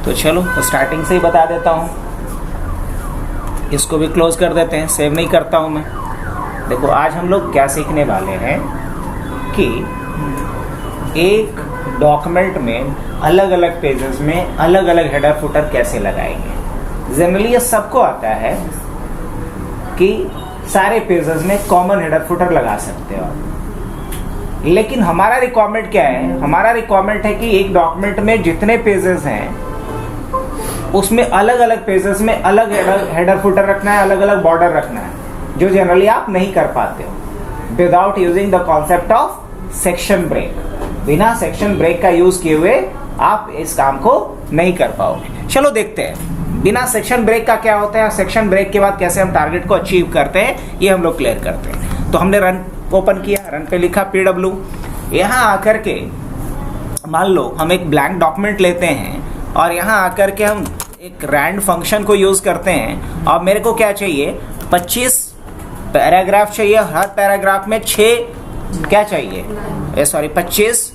तो चलो स्टार्टिंग से ही बता देता हूँ, इसको भी क्लोज कर देते हैं, सेव नहीं करता हूँ मैं। देखो आज हम लोग क्या सीखने वाले हैं कि एक डॉक्यूमेंट में अलग अलग पेजेस में अलग अलग हेडर फुटर कैसे लगाएंगे। जनरली ये सबको आता है कि सारे पेजेस में कॉमन हेडर फुटर लगा सकते हो, लेकिन हमारा रिक्वायरमेंट क्या है? हमारा रिक्वायरमेंट है कि एक डॉक्यूमेंट में जितने पेजेस हैं उसमें अलग अलग पेजेस में अलग हेडर फुटर रखना है, अलग अलग बॉर्डर रखना है, जो जनरली आप नहीं कर पाते हो without using the concept of section break. बिना सेक्शन ब्रेक का यूज किए हुए आप इस काम को नहीं कर पाओगे। चलो देखते हैं बिना सेक्शन ब्रेक का क्या होता है, सेक्शन ब्रेक के बाद कैसे हम टारगेट को अचीव करते हैं, ये हम लोग क्लियर करते हैं। तो हमने रन ओपन किया, रन पे लिखा PW। यहाँ आकर के मान लो हम एक ब्लैंक डॉक्यूमेंट लेते हैं और यहाँ आकर के हम एक रैंड फंक्शन को यूज करते हैं और मेरे को क्या चाहिए, 25 पैराग्राफ चाहिए, हर पैराग्राफ में 6 क्या चाहिए, सॉरी 25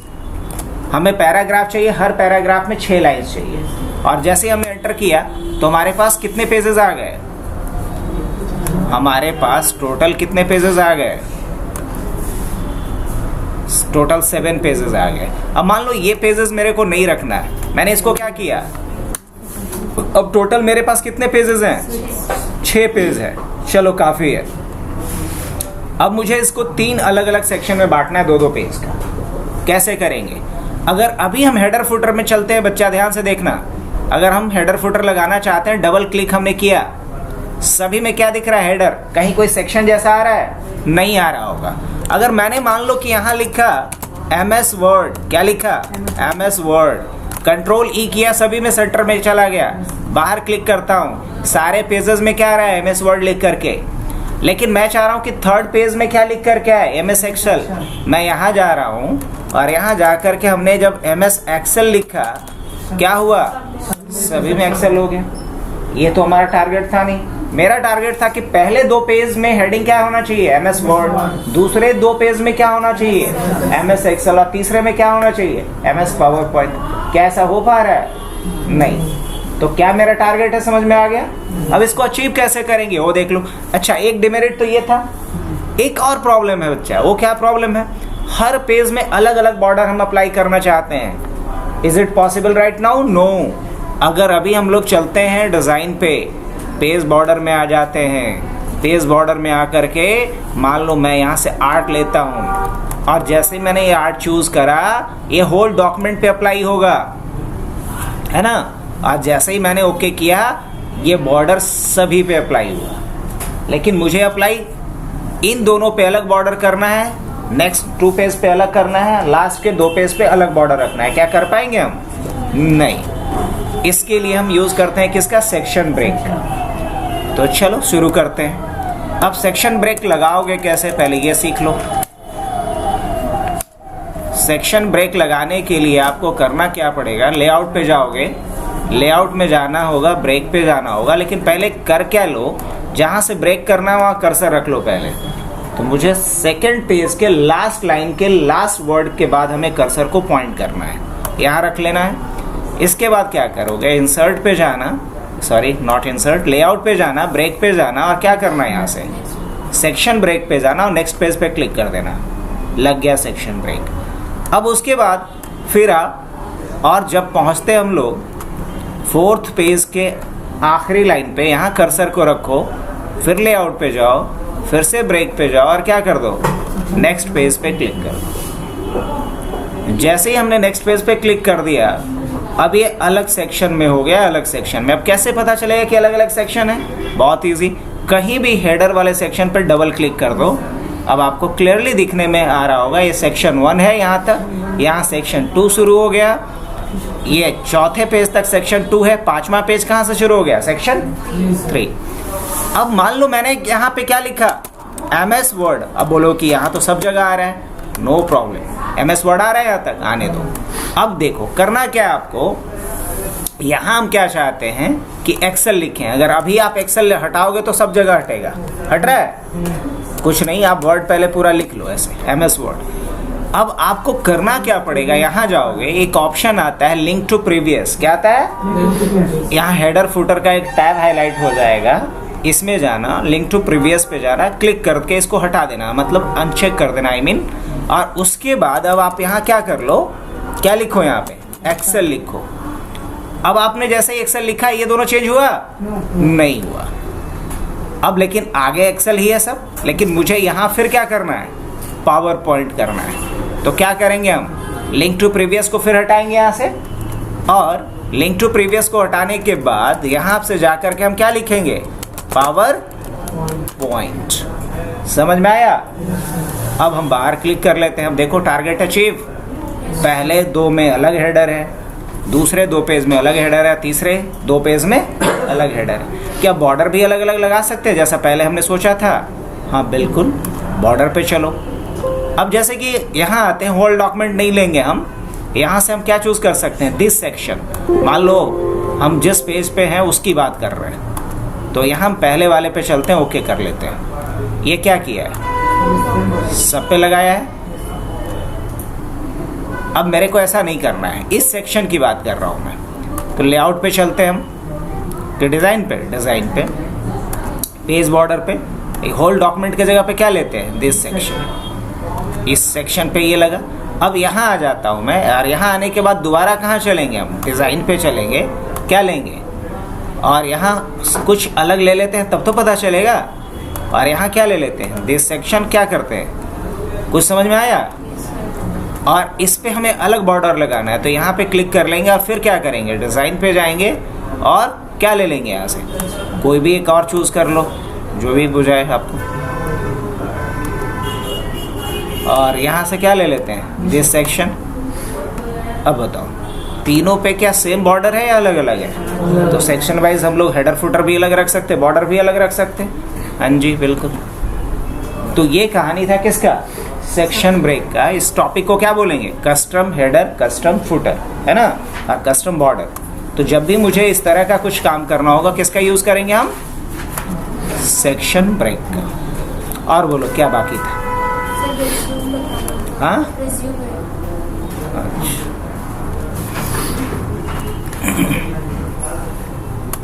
हमें पैराग्राफ चाहिए, हर पैराग्राफ में 6 लाइन्स चाहिए। और जैसे हमने एंटर किया तो हमारे पास कितने पेजेस आ गए, हमारे पास टोटल कितने पेजेस आ गए, टोटल 7 पेजेस आ गए। अब मान लो ये पेजेस मेरे को नहीं रखना है, मैंने इसको क्या किया, अब टोटल मेरे पास कितने पेजेस हैं, 6 पेज है। चलो काफी है। अब मुझे इसको 3 अलग अलग सेक्शन में बांटना है, 2-2 पेज का। कैसे करेंगे? अगर अभी हम हेडर फुटर में चलते हैं, बच्चा ध्यान से देखना, अगर हम हेडर फुटर लगाना चाहते हैं, डबल क्लिक हमने किया, सभी में क्या दिख रहा है, हेडर। कहीं कोई सेक्शन जैसा आ रहा है, नहीं आ रहा होगा। अगर मैंने मान लो कि यहाँ लिखा MS वर्ड, क्या लिखा, MS वर्ड, कंट्रोल E किया, सभी में सेंटर में चला गया, बाहर क्लिक करता हूँ, सारे पेजेस में क्या आ रहा है, MS वर्ड लिख करके। लेकिन मैं चाह रहा हूँ कि थर्ड पेज में क्या लिख कर क्या है, MS एक्सेल। मैं यहाँ जा रहा हूँ और यहाँ जा कर के हमने जब MS एक्सेल लिखा, क्या हुआ, सभी में एक्सेल हो गया। ये तो हमारा टारगेट था नहीं। मेरा टारगेट था कि पहले 2 पेज में हेडिंग क्या होना चाहिए, MS वर्ड, दूसरे 2 पेज में क्या होना चाहिए, MS एक्सेल, और तीसरे में क्या होना चाहिए, MS पावर पॉइंट। क्या ऐसा हो पा रहा है? नहीं। तो क्या मेरा टारगेट है, समझ में आ गया? अब इसको अचीव कैसे करेंगे वो देख लो। अच्छा, एक डिमेरिट तो ये था, एक और प्रॉब्लम है बच्चा। वो क्या प्रॉब्लम है? हर पेज में अलग अलग बॉर्डर हम अप्लाई करना चाहते हैं। Is it possible right now? No. अगर अभी हम लोग चलते हैं डिजाइन पे, पेज बॉर्डर में आ जाते हैं, पेज बॉर्डर में आकर के मान लो मैं यहाँ से आर्ट लेता हूँ और जैसे मैंने ये आर्ट चूज करा, ये होल डॉक्यूमेंट पे अप्लाई होगा, है ना। आज जैसे ही मैंने ओके किया, ये बॉर्डर सभी पे अप्लाई हुआ। लेकिन मुझे अप्लाई इन दोनों पे अलग बॉर्डर करना है, नेक्स्ट 2 पेज पे अलग करना है, लास्ट के 2 पेज पे अलग बॉर्डर रखना है। क्या कर पाएंगे हम? नहीं। इसके लिए हम यूज करते हैं किसका, सेक्शन ब्रेक का। तो चलो शुरू करते हैं। अब सेक्शन ब्रेक लगाओगे कैसे, पहले ये सीख लो। सेक्शन ब्रेक लगाने के लिए आपको करना क्या पड़ेगा, लेआउट पे जाओगे, लेआउट में जाना होगा, ब्रेक पे जाना होगा। लेकिन पहले कर क्या लो, जहां से ब्रेक करना है वहां कर्सर रख लो पहले। तो मुझे सेकंड पेज के लास्ट लाइन के लास्ट वर्ड के बाद हमें कर्सर को पॉइंट करना है, यहाँ रख लेना है। इसके बाद क्या करोगे, इंसर्ट पे जाना, सॉरी नॉट इंसर्ट, लेआउट पे जाना, ब्रेक पे जाना और क्या करना है, यहाँ से सेक्शन ब्रेक पे जाना और नेक्स्ट पेज पे क्लिक कर देना। लग गया सेक्शन ब्रेक। अब उसके बाद फिर और जब पहुँचते हम लोग 4th पेज के आखिरी लाइन पे, यहाँ कर्सर को रखो, फिर लेआउट पे जाओ, फिर से ब्रेक पे जाओ और क्या कर दो, नेक्स्ट पेज पे क्लिक कर दो। जैसे ही हमने नेक्स्ट पेज पे क्लिक कर दिया, अब ये अलग सेक्शन में हो गया, अलग सेक्शन में। अब कैसे पता चलेगा कि अलग अलग सेक्शन है? बहुत इजी, कहीं भी हेडर वाले सेक्शन पर डबल क्लिक कर दो। अब आपको क्लियरली दिखने में आ रहा होगा, ये सेक्शन 1 है यहाँ तक, यहाँ सेक्शन 2 शुरू हो गया, ये 4थे पेज तक सेक्शन 2 है, 5वां पेज कहाँ से शुरू हो गया, सेक्शन 3। अब मान लो मैंने यहाँ पे क्या लिखा, MS वर्ड। अब बोलो कि यहाँ तो सब जगह आ रहा है, नो प्रॉब्लम, MS वर्ड आ रहा है यहाँ तक, आने दो। अब देखो करना क्या है आपको, यहाँ हम क्या चाहते हैं कि एक्सेल लिखें। अगर अभी आप एक्सेल हटाओगे तो सब जगह हटेगा, हट रहा है कुछ नहीं, आप वर्ड पहले पूरा लिख लो ऐसे, MS वर्ड। अब आपको करना क्या पड़ेगा, यहाँ जाओगे, एक ऑप्शन आता है लिंक टू प्रीवियस। क्या आता है? यहाँ हेडर फुटर का एक टैब हाईलाइट हो जाएगा, इसमें जाना, लिंक टू प्रीवियस पे जाना, क्लिक करके इसको हटा देना, मतलब अनचेक कर देना आई मीन। और उसके बाद अब आप यहाँ क्या कर लो, क्या लिखो यहाँ पे, एक्सेल लिखो। अब आपने जैसे ही एक्सेल लिखा ये दोनों चेंज हुआ? नहीं हुआ। अब लेकिन आगे एक्सेल ही है सब, लेकिन मुझे यहाँ फिर क्या करना है, पावर पॉइंट करना है। तो क्या करेंगे हम, लिंक टू प्रीवियस को फिर हटाएंगे यहाँ से, और लिंक टू प्रीवियस को हटाने के बाद यहाँ से जाकर के हम क्या लिखेंगे, पावर पॉइंट। समझ में आया? अब हम बाहर क्लिक कर लेते हैं। हम देखो टारगेट अचीव, पहले 2 में अलग हेडर है, दूसरे 2 पेज में अलग हेडर है, तीसरे 2 पेज में अलग हेडर है। क्या बॉर्डर भी अलग अलग लगा सकते हैं जैसा पहले हमने सोचा था? हाँ बिल्कुल, बॉर्डर पे चलो। अब जैसे कि यहाँ आते हैं, होल डॉक्यूमेंट नहीं लेंगे हम, यहाँ से हम क्या चूज कर सकते हैं, दिस सेक्शन। मान लो हम जिस पेज पे हैं उसकी बात कर रहे हैं, तो यहाँ हम पहले वाले पे चलते हैं, ओके कर लेते हैं। ये क्या किया है, सब पे लगाया है। अब मेरे को ऐसा नहीं करना है, इस सेक्शन की बात कर रहा हूँ मैं। तो लेआउट पे चलते हैं हम, कि डिज़ाइन पे पेज बॉर्डर पे एक होल डॉक्यूमेंट की जगह पे क्या लेते हैं, दिस सेक्शन। इस सेक्शन पे ये लगा। अब यहाँ आ जाता हूँ मैं, और यहाँ आने के बाद दोबारा कहाँ चलेंगे हम, डिज़ाइन पे चलेंगे, क्या लेंगे, और यहाँ कुछ अलग ले लेते हैं, तब तो पता चलेगा। और यहाँ क्या ले लेते हैं, दिस सेक्शन। क्या करते हैं, कुछ समझ में आया? और इस पे हमें अलग बॉर्डर लगाना है, तो यहाँ पे क्लिक कर लेंगे और फिर क्या करेंगे, डिज़ाइन पे जाएंगे और क्या ले लेंगे, यहाँ से कोई भी एक और चूज़ कर लो, जो भी बुझाए आपको। और यहाँ से क्या ले लेते हैं, दिस सेक्शन। अब बताओ तीनों पे क्या सेम बॉर्डर है या अलग अलग है? तो सेक्शन वाइज हम लोग हेडर फुटर भी अलग रख सकते, बॉर्डर भी अलग रख सकते। हाँ जी बिल्कुल। तो ये कहानी था किसका, सेक्शन ब्रेक का। इस टॉपिक को क्या बोलेंगे, कस्टम हेडर, कस्टम फुटर, है ना, और कस्टम बॉर्डर। तो जब भी मुझे इस तरह का कुछ काम करना होगा, किसका यूज करेंगे हम, सेक्शन ब्रेक का। और बोलो क्या बाकी था? हाँ अच्छा